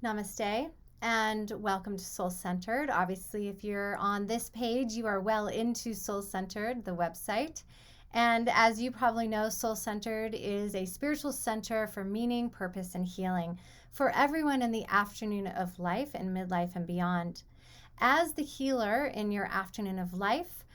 Namaste and welcome to Soul Centered. Obviously, if you're on this page, you are well into Soul Centered, the website. And as you probably know, Soul Centered is a spiritual center for meaning, purpose, and healing for everyone in the afternoon of life and midlife and beyond. As the healer in your afternoon of life,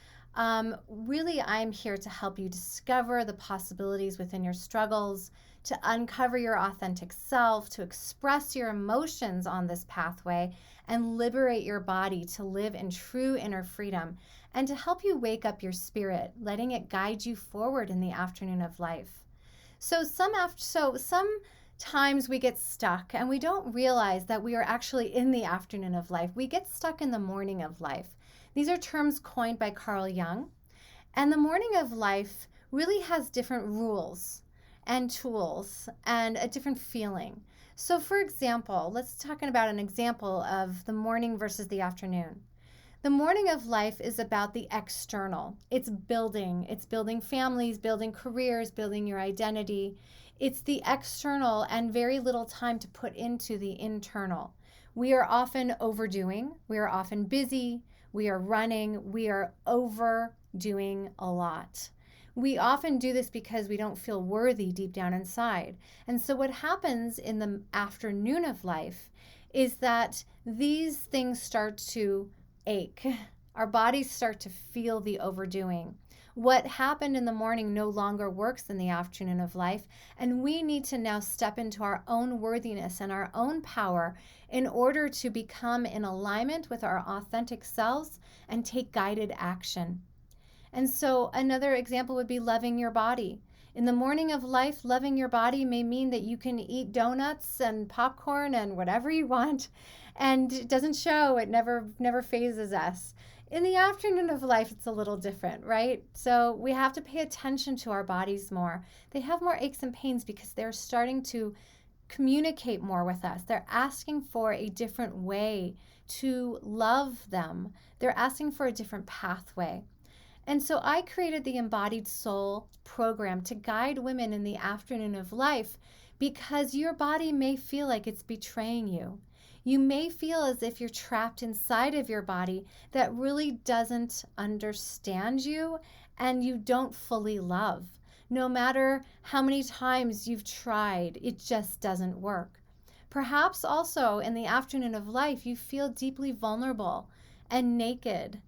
really, I'm here to help you discover the possibilities within your struggles, to uncover your authentic self, to express your emotions on this pathway, and liberate your body to live in true inner freedom, and to help you wake up your spirit, letting it guide you forward in the afternoon of life. Sometimes we get stuck and we don't realize that we are actually in the afternoon of life. We get stuck in the morning of life. These are terms coined by Carl Jung. And the morning of life really has different rules and tools and a different feeling. So for example, let's talk about an example of the morning versus the afternoon. The morning of life is about the external. It's building families, building careers, building your identity. It's the external and very little time to put into the internal. We are often overdoing, we are often busy, we are running, we are overdoing a lot. We often do this because we don't feel worthy deep down inside. And so what happens in the afternoon of life is that these things start to ache. Our bodies start to feel the overdoing. What happened in the morning no longer works in the afternoon of life, and we need to now step into our own worthiness and our own power in order to become in alignment with our authentic selves and take guided action. And so another example would be loving your body. In the morning of life, loving your body may mean that you can eat donuts and popcorn and whatever you want, and it doesn't show. It never phases us. In the afternoon of life, it's a little different, right? So we have to pay attention to our bodies more. They have more aches and pains because they're starting to communicate more with us. They're asking for a different way to love them. They're asking for a different pathway. And so I created the Embodied Soul program to guide women in the afternoon of life because your body may feel like it's betraying you. You may feel as if you're trapped inside of your body that really doesn't understand you and you don't fully love. No matter how many times you've tried, it just doesn't work. Perhaps also in the afternoon of life, you feel deeply vulnerable and naked,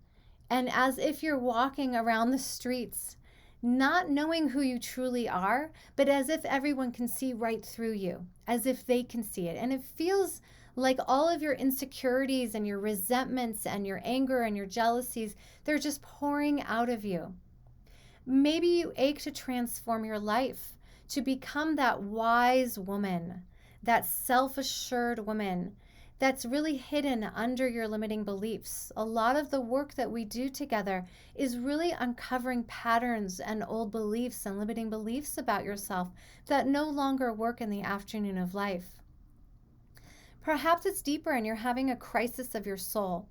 and as if you're walking around the streets, not knowing who you truly are, but as if everyone can see right through you, as if they can see it. And it feels like all of your insecurities and your resentments and your anger and your jealousies, they're just pouring out of you. Maybe you ache to transform your life, to become that wise woman, that self-assured woman that's really hidden under your limiting beliefs. A lot of the work that we do together is really uncovering patterns and old beliefs and limiting beliefs about yourself that no longer work in the afternoon of life. Perhaps it's deeper and you're having a crisis of your soul.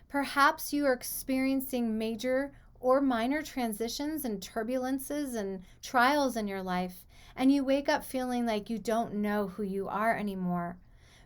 Perhaps you are experiencing major or minor transitions and turbulences and trials in your life, and you wake up feeling like you don't know who you are anymore.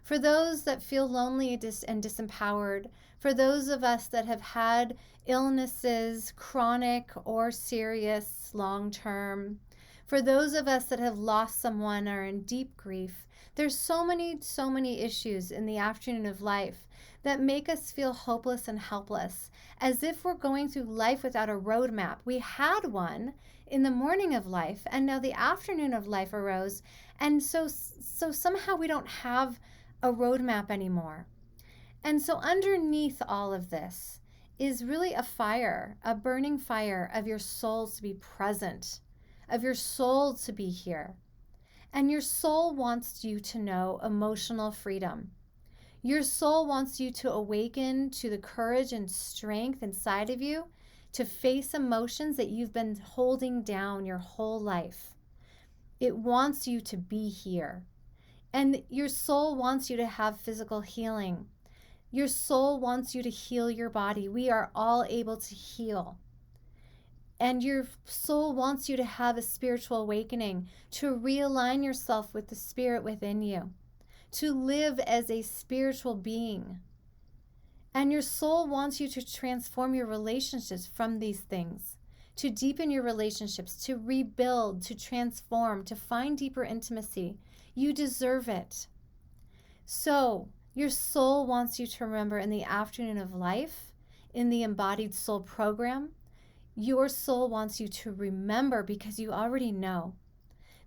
For those that feel lonely and disempowered, for those of us that have had illnesses, chronic or serious, long-term, for those of us that have lost someone or are in deep grief, there's so many issues in the afternoon of life that make us feel hopeless and helpless, as if we're going through life without a roadmap. We had one in the morning of life, and now the afternoon of life arose, and so somehow we don't have a roadmap anymore. And so underneath all of this is really a fire, a burning fire of your soul to be present, of your soul to be here. And your soul wants you to know emotional freedom. Your soul wants you to awaken to the courage and strength inside of you to face emotions that you've been holding down your whole life. It wants you to be here. And your soul wants you to have physical healing. Your soul wants you to heal your body. We are all able to heal. And your soul wants you to have a spiritual awakening, to realign yourself with the spirit within you, to live as a spiritual being. And your soul wants you to transform your relationships from these things, to deepen your relationships, to rebuild, to transform, to find deeper intimacy. You deserve it. So your soul wants you to remember in the afternoon of life, in the Embodied Soul program, your soul wants you to remember, because you already know,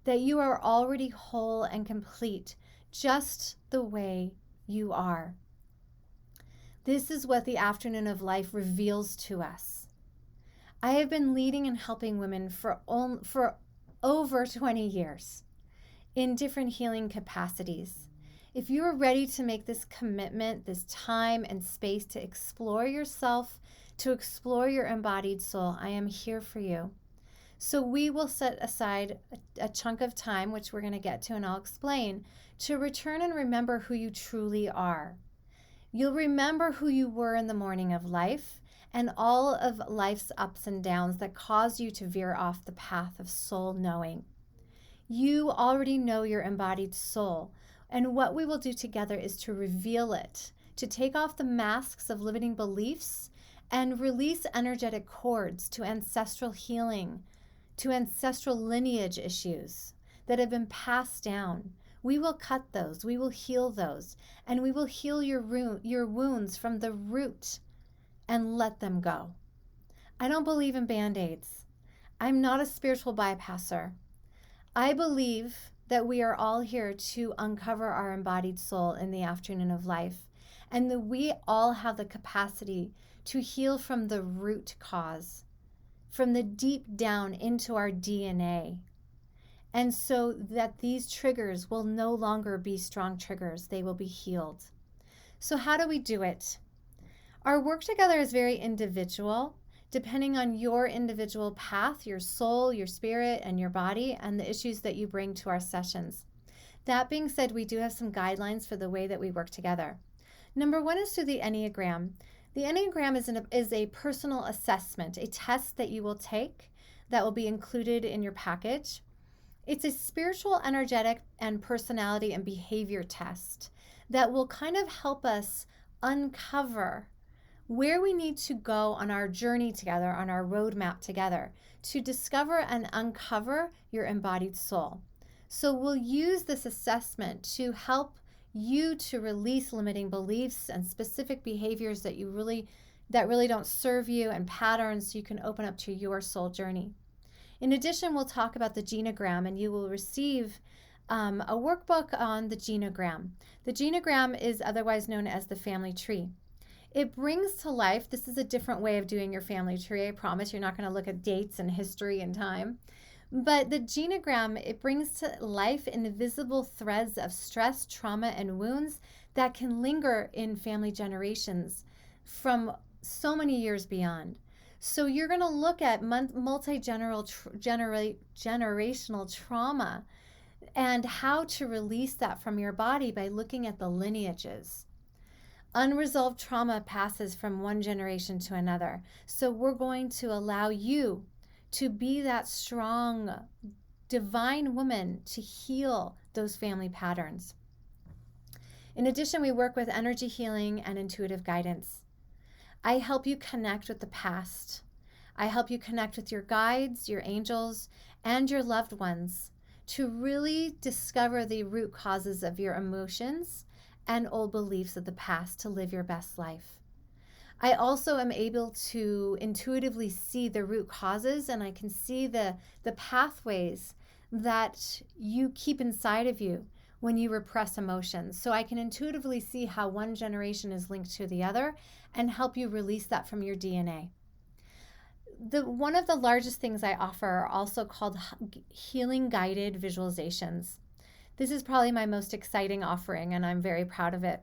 that you are already whole and complete just the way you are. This is what the afternoon of life reveals to us. I have been leading and helping women for over 20 years in different healing capacities. If you are ready to make this commitment, this time and space to explore yourself, to explore your embodied soul, I am here for you. So we will set aside a chunk of time, which we're going to get to and I'll explain, to return and remember who you truly are. You'll remember who you were in the morning of life and all of life's ups and downs that caused you to veer off the path of soul knowing. You already know your embodied soul, and what we will do together is to reveal it, to take off the masks of limiting beliefs and release energetic cords to ancestral healing, to ancestral lineage issues that have been passed down. We will cut those, we will heal those, and we will heal your wounds from the root and let them go. I don't believe in Band-Aids. I'm not a spiritual bypasser. I believe that we are all here to uncover our embodied soul in the afternoon of life, and that we all have the capacity to heal from the root cause, from the deep down into our DNA. And so that these triggers will no longer be strong triggers, they will be healed. So how do we do it? Our work together is very individual, depending on your individual path, your soul, your spirit, and your body, and the issues that you bring to our sessions. That being said, we do have some guidelines for the way that we work together. Number one is through the Enneagram. The Enneagram is a personal assessment, a test that you will take that will be included in your package. It's a spiritual, energetic, and personality and behavior test that will kind of help us uncover where we need to go on our journey together, on our roadmap together, to discover and uncover your embodied soul. So we'll use this assessment to help you to release limiting beliefs and specific behaviors that really don't serve you, and patterns, so you can open up to your soul journey. In addition, we'll talk about the genogram, and you will receive a workbook on the genogram. The genogram is otherwise known as the family tree. It brings to life, this is a different way of doing your family tree. I promise you're not going to look at dates and history and time. But the genogram, it brings to life invisible threads of stress, trauma, and wounds that can linger in family generations from so many years beyond. So you're going to look at multi-generational trauma and how to release that from your body by looking at the lineages. Unresolved trauma passes from one generation to another. So we're going to allow you to be that strong, divine woman to heal those family patterns. In addition, we work with energy healing and intuitive guidance. I help you connect with the past. I help you connect with your guides, your angels, and your loved ones to really discover the root causes of your emotions and old beliefs of the past to live your best life. I also am able to intuitively see the root causes, and I can see the pathways that you keep inside of you when you repress emotions. So I can intuitively see how one generation is linked to the other and help you release that from your DNA. One of the largest things I offer are also called healing guided visualizations. This is probably my most exciting offering, and I'm very proud of it.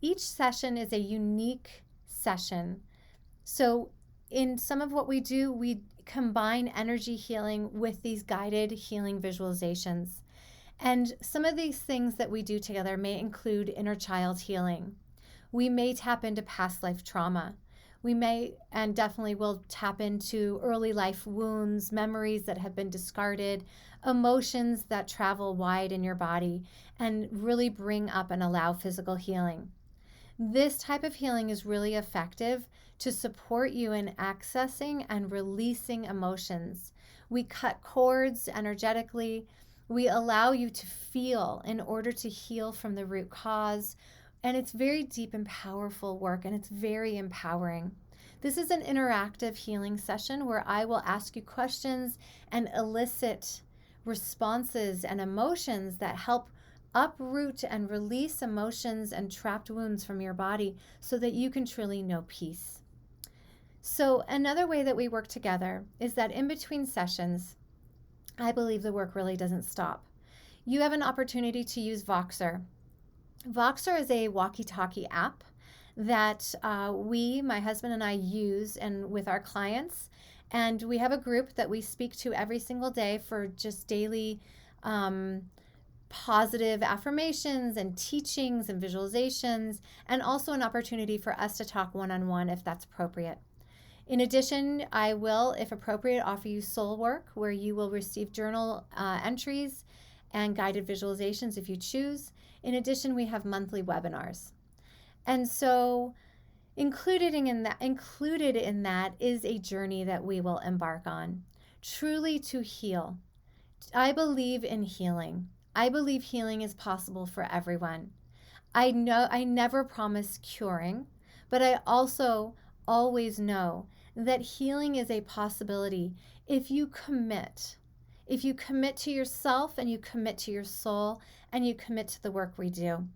Each session is a unique session. So in some of what we do, we combine energy healing with these guided healing visualizations. And some of these things that we do together may include inner child healing. We may tap into past life trauma. We may and definitely will tap into early life wounds, memories that have been discarded, emotions that travel wide in your body and really bring up and allow physical healing. This type of healing is really effective to support you in accessing and releasing emotions. We cut cords energetically. We allow you to feel in order to heal from the root cause. And it's very deep and powerful work, and it's very empowering. This is an interactive healing session where I will ask you questions and elicit responses and emotions that help uproot and release emotions and trapped wounds from your body so that you can truly know peace. So another way that we work together is that in between sessions, I believe the work really doesn't stop. You have an opportunity to use Voxer. Voxer is a walkie-talkie app that my husband and I use and with our clients. And we have a group that we speak to every single day for just daily positive affirmations and teachings and visualizations, and also an opportunity for us to talk one-on-one if that's appropriate. In addition, I will, if appropriate, offer you soul work where you will receive journal entries and guided visualizations if you choose. In addition, we have monthly webinars. And so included in that is a journey that we will embark on, truly to heal. I believe in healing. I believe healing is possible for everyone. I know I never promise curing, but I also always know that healing is a possibility if you commit. If you commit to yourself and you commit to your soul and you commit to the work we do.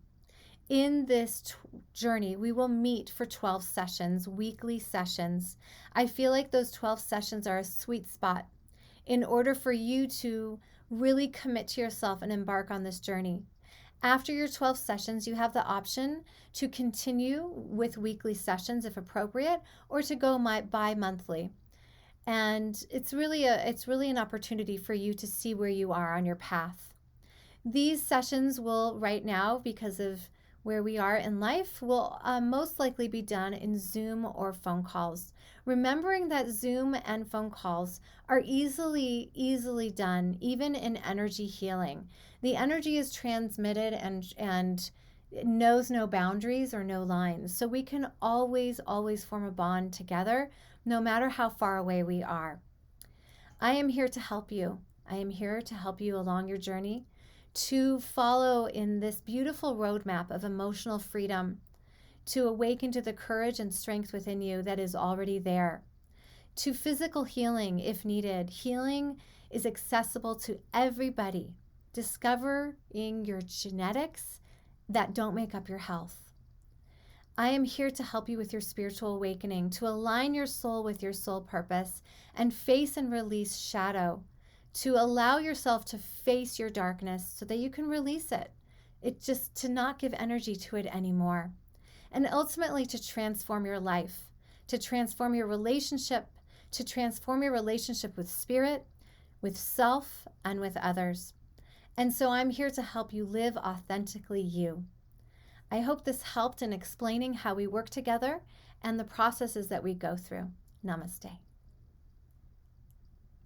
In this journey, we will meet for 12 sessions, weekly sessions. I feel like those 12 sessions are a sweet spot in order for you to really commit to yourself and embark on this journey. After your 12 sessions, you have the option to continue with weekly sessions if appropriate, or to go bi-monthly. And it's really an opportunity for you to see where you are on your path. These sessions will, right now, because of where we are in life, will most likely be done in Zoom or phone calls. Remembering that Zoom and phone calls are easily done, even in energy healing. The energy is transmitted and it knows no boundaries or no lines. So we can always form a bond together, no matter how far away we are. I am here to help you. I am here to help you along your journey, to follow in this beautiful roadmap of emotional freedom, to awaken to the courage and strength within you that is already there, to physical healing if needed. Healing is accessible to everybody. Discovering your genetics that don't make up your health. I am here to help you with your spiritual awakening, to align your soul with your soul purpose and face and release shadow, to allow yourself to face your darkness so that you can release it. It's just to not give energy to it anymore. And ultimately to transform your life, to transform your relationship, to transform your relationship with spirit, with self, and with others. And so I'm here to help you live authentically you. I hope this helped in explaining how we work together and the processes that we go through. Namaste.